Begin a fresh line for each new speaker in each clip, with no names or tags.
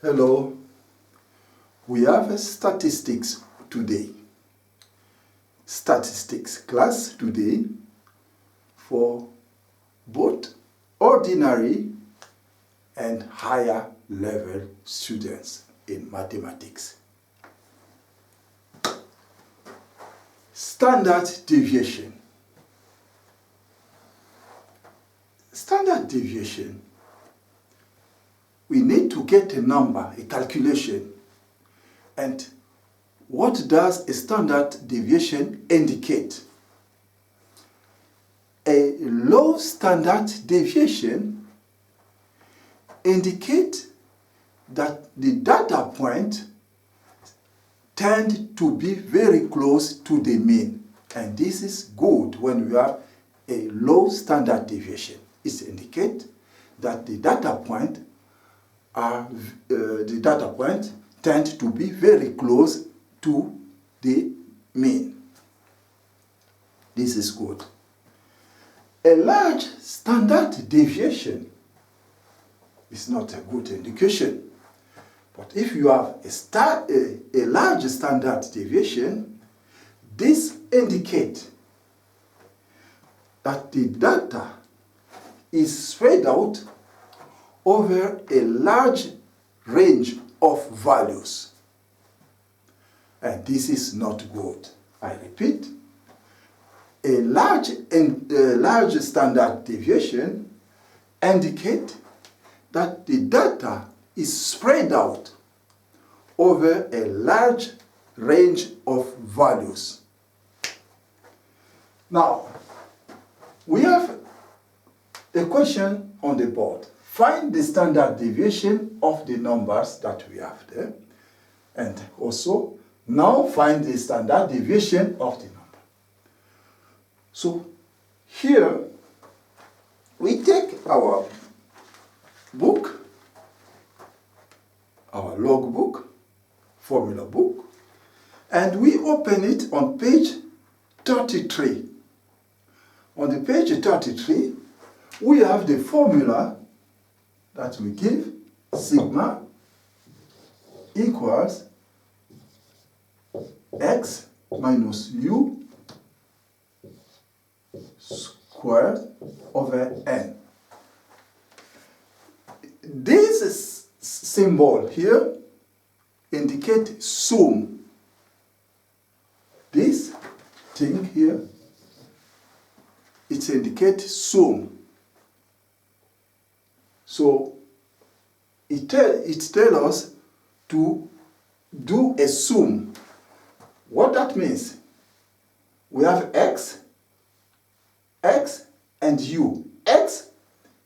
Hello, we have a statistics today. Statistics class today for both ordinary and higher level students in mathematics. Standard deviation. Standard deviation, we need to get a number, a calculation. And what does a standard deviation indicate? A low standard deviation indicates that the data point tend to be very close to the mean. And this is good when we have a low standard deviation. It indicates that the data point tend to be very close to the mean. This is good. A large standard deviation is not a good indication. But if you have a large standard deviation, this indicates that the data is spread out over a large range of values. And this is not good. I repeat, a large standard deviation indicates that the data is spread out over a large range of values. Now, we have a question on the board. Find the standard deviation of the numbers that we have there. And also, now find the standard deviation of the number. So, here, we take our book, our logbook, formula book, and we open it on page 33. On the page 33, we have the formula that we give, sigma equals x minus u squared over n. This symbol here indicates sum. This thing here, it indicates sum. So it tells us to do a sum. What that means? We have x, and u. X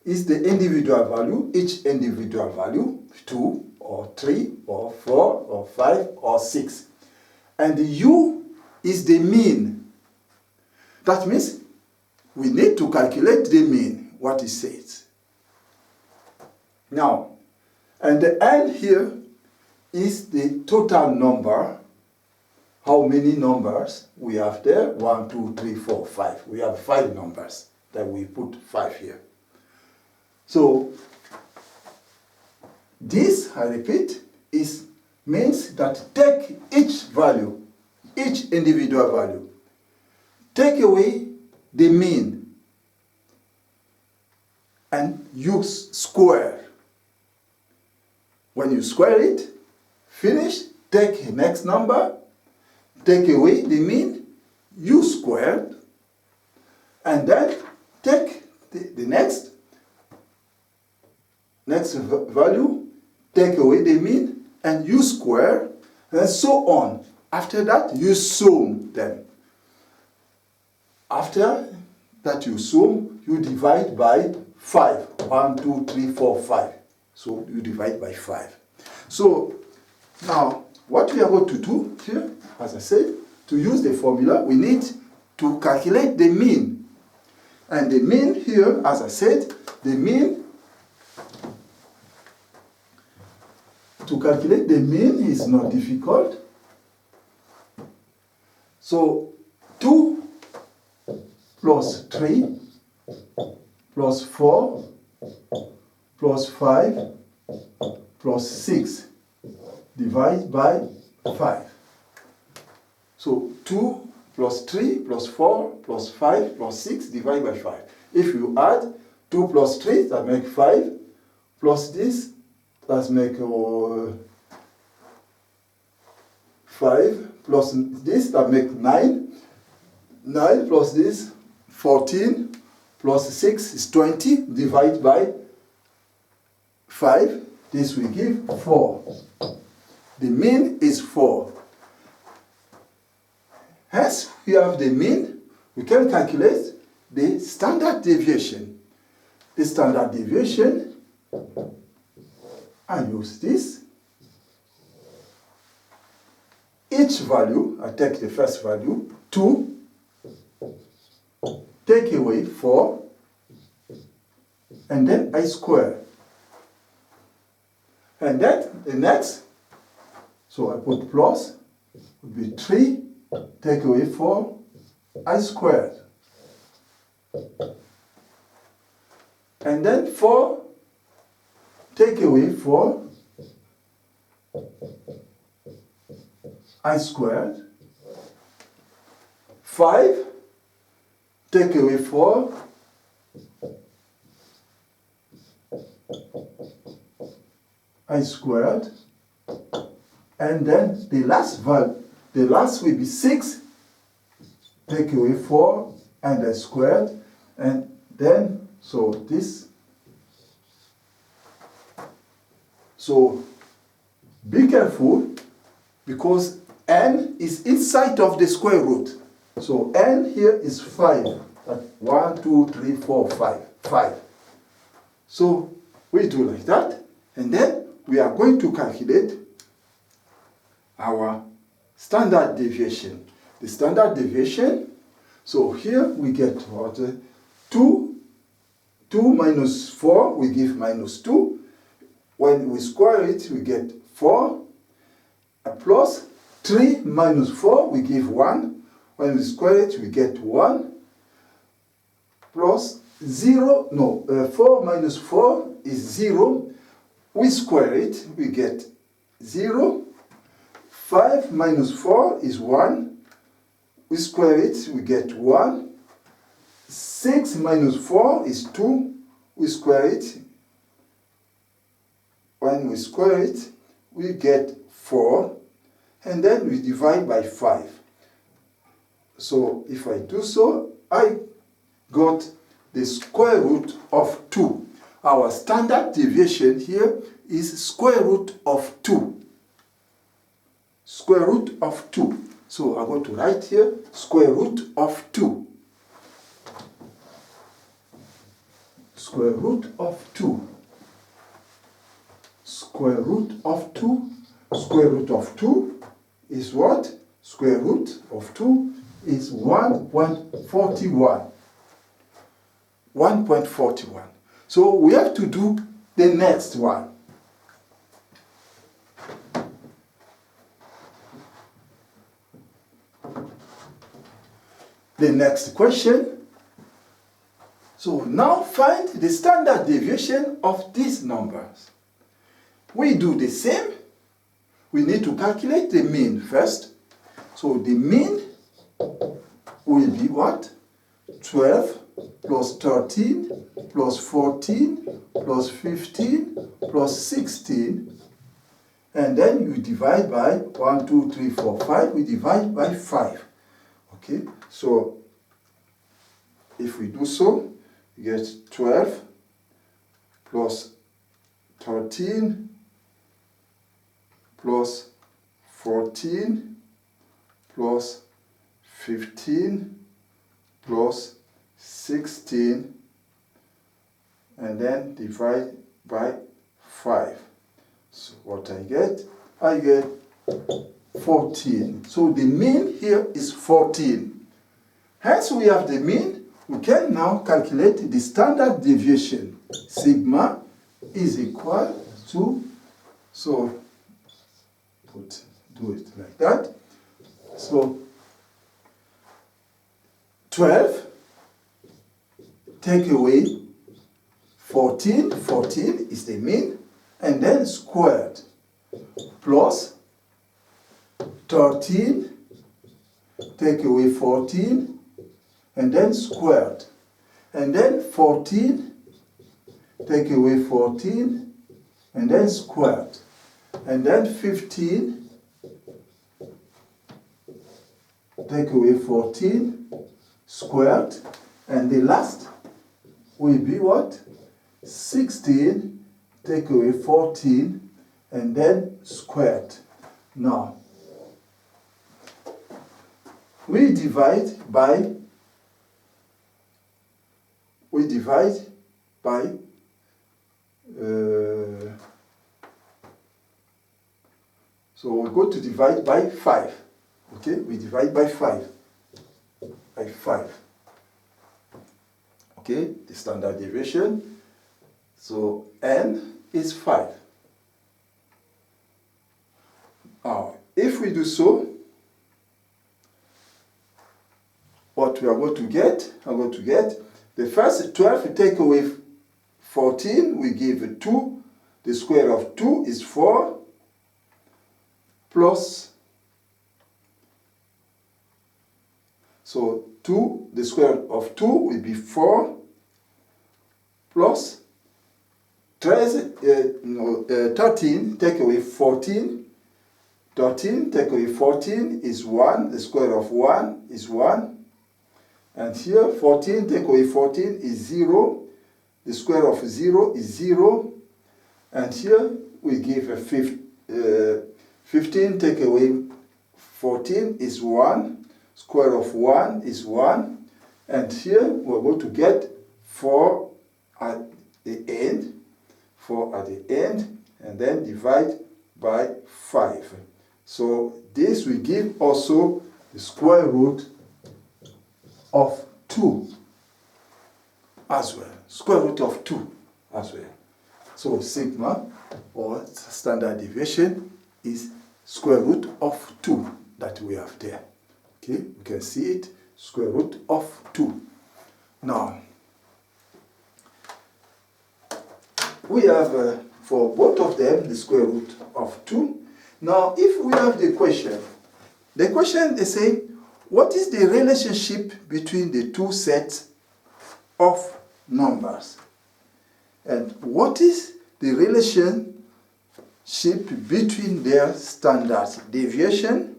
is the individual value, each individual value, 2 or 3 or 4 or 5 or 6. And u is the mean. That means we need to calculate the mean, what it says. Now, and the n here is the total number. How many numbers we have there? 1, 2, 3, 4, 5. We have 5 numbers that we put 5 here. So, this, I repeat, means that take each value, each individual value, take away the mean, and use square. When you square it, finish, take the next number, take away the mean, use squared, and then take the next value, take away the mean, and use square, and so on. After that, you sum them. After that you sum, you divide by 5. 1, 2, 3, 4, 5. So you divide by 5. So now, what we are going to do here, as I said, to use the formula, we need to calculate the mean. And the mean here, as I said, the mean, to calculate the mean is not difficult. So 2 plus 3 plus 4 plus 5 plus 6 divided by 5. So 2 plus 3 plus 4 plus 5 plus 6 divided by 5. If you add 2 plus 3, that makes 5, plus this, that makes 5, plus this, that makes 9. 9 plus this, 14, plus 6 is 20, divided by 5. This will give 4. The mean is 4. Hence, we have the mean. We can calculate the standard deviation. The standard deviation, I use this. Each value, I take the first value, 2, take away 4, and then I square. And then the next, so I put plus, would be 3, take away 4, I squared. And then 4, take away 4, I squared. 5, take away 4, I squared. And then the last value, the last will be 6, take away 4, and I squared. And then, so this, so be careful, because n is inside of the square root. So n here is 5. 1, 2, 3, 4, 5. 5. So we do like that, and then we are going to calculate our standard deviation. The standard deviation, so here we get what? 2 minus 4, we give minus 2. When we square it, we get 4. Plus 3 minus 4, we give 1. When we square it, we get 1. Plus 0, no, 4 minus 4 is 0. We square it, we get 0. 5 minus 4 is 1. We square it, we get 1. 6 minus 4 is 2. We square it. When we square it, we get 4. And then we divide by 5. So if I do so, I got the square root of 2. Our standard deviation here is square root of 2. Square root of 2. So I'm going to write here square root of 2. Square root of 2. Square root of 2. Square root of 2 is what? Square root of 2 is 1.41. 1.41. So we have to do the next one. The next question. So now find the standard deviation of these numbers. We do the same. We need to calculate the mean first. So the mean will be what? 12 plus 13 plus 14 plus 15 plus 16. And then you divide by 1, 2, 3, 4, 5. We divide by 5. Okay, so if we do so, we get 12 plus 13 plus 14 plus 15 plus 16, and then divide by 5. So what I get? I get 14. So the mean here is 14. Hence we have the mean. We can now calculate the standard deviation. Sigma is equal to, so do it like that. So 12, take away 14. 14 is the mean. and then squared, plus 13, take away 14, and then squared, and then 14, take away 14, and then squared, and then 15, take away 14, squared, and the last will be what? 16, take away 14, and then squared. Now, we divide by so we're going to divide by 5. Okay, we divide by 5. By 5. Okay, the standard deviation. So n is 5. Now, if we do so, what we are going to get, the first 12 take away 14, we give 2. The square of 2 is 4, plus, so 2, the square of 2 will be 4, plus 13, take away 14. 13, take away 14 is 1, the square of 1 is 1. And here 14, take away 14 is 0, the square of 0 is 0. And here we give a 15, take away 14 is 1, square of 1 is 1. And here we're going to get 4 at the end, 4 at the end, and then divide by 5. So this will give also the square root of 2 as well. Square root of 2 as well. So sigma, or standard deviation, is square root of 2 that we have there. Okay, you can see it, square root of 2. Now, we have for both of them the square root of 2. Now, if we have the question they say, what is the relationship between the two sets of numbers? And what is the relationship between their standard deviation?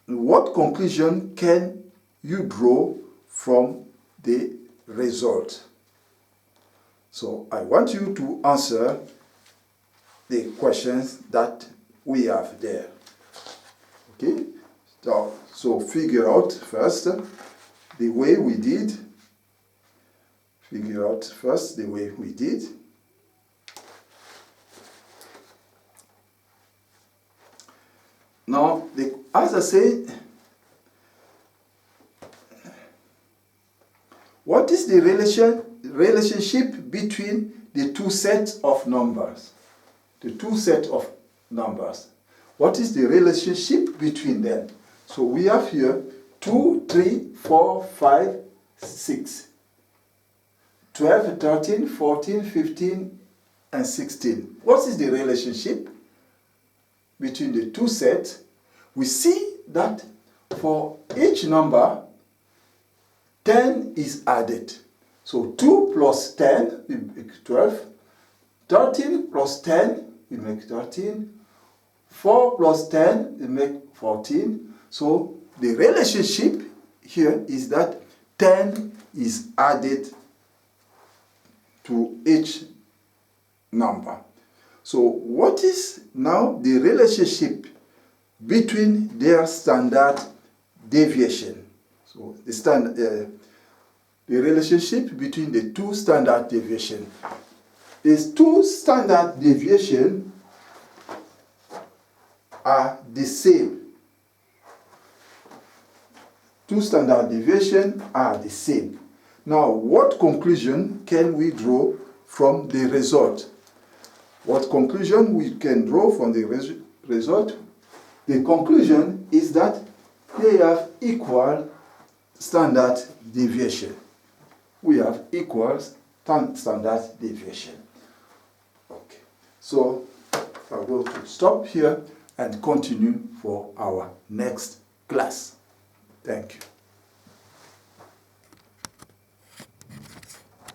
What conclusion can you draw from the result? So I want you to answer the questions that we have there. Okay? So figure out first the way we did. Figure out first the way we did. Now, as I said, what is the relationship between the two sets of numbers? The two sets of numbers. What is the relationship between them? So we have here 2, 3, 4, 5, 6. 12, 13, 14, 15, and 16. What is the relationship between the two sets? We see that for each number, 10 is added. So 2 plus 10 will make 12. 13 plus 10 will make 13. 4 plus 10 will make 14. So the relationship here is that 10 is added to each number. So what is now the relationship between their standard deviation? So the relationship between the two standard deviation is two standard deviation are the same. Two standard deviation are the same. Now, what conclusion can we draw from the result? What conclusion we can draw from the result? The conclusion is that they have equal standard deviation. We have equal standard deviation. Okay. So I'm going to stop here and continue for our next class. Thank you.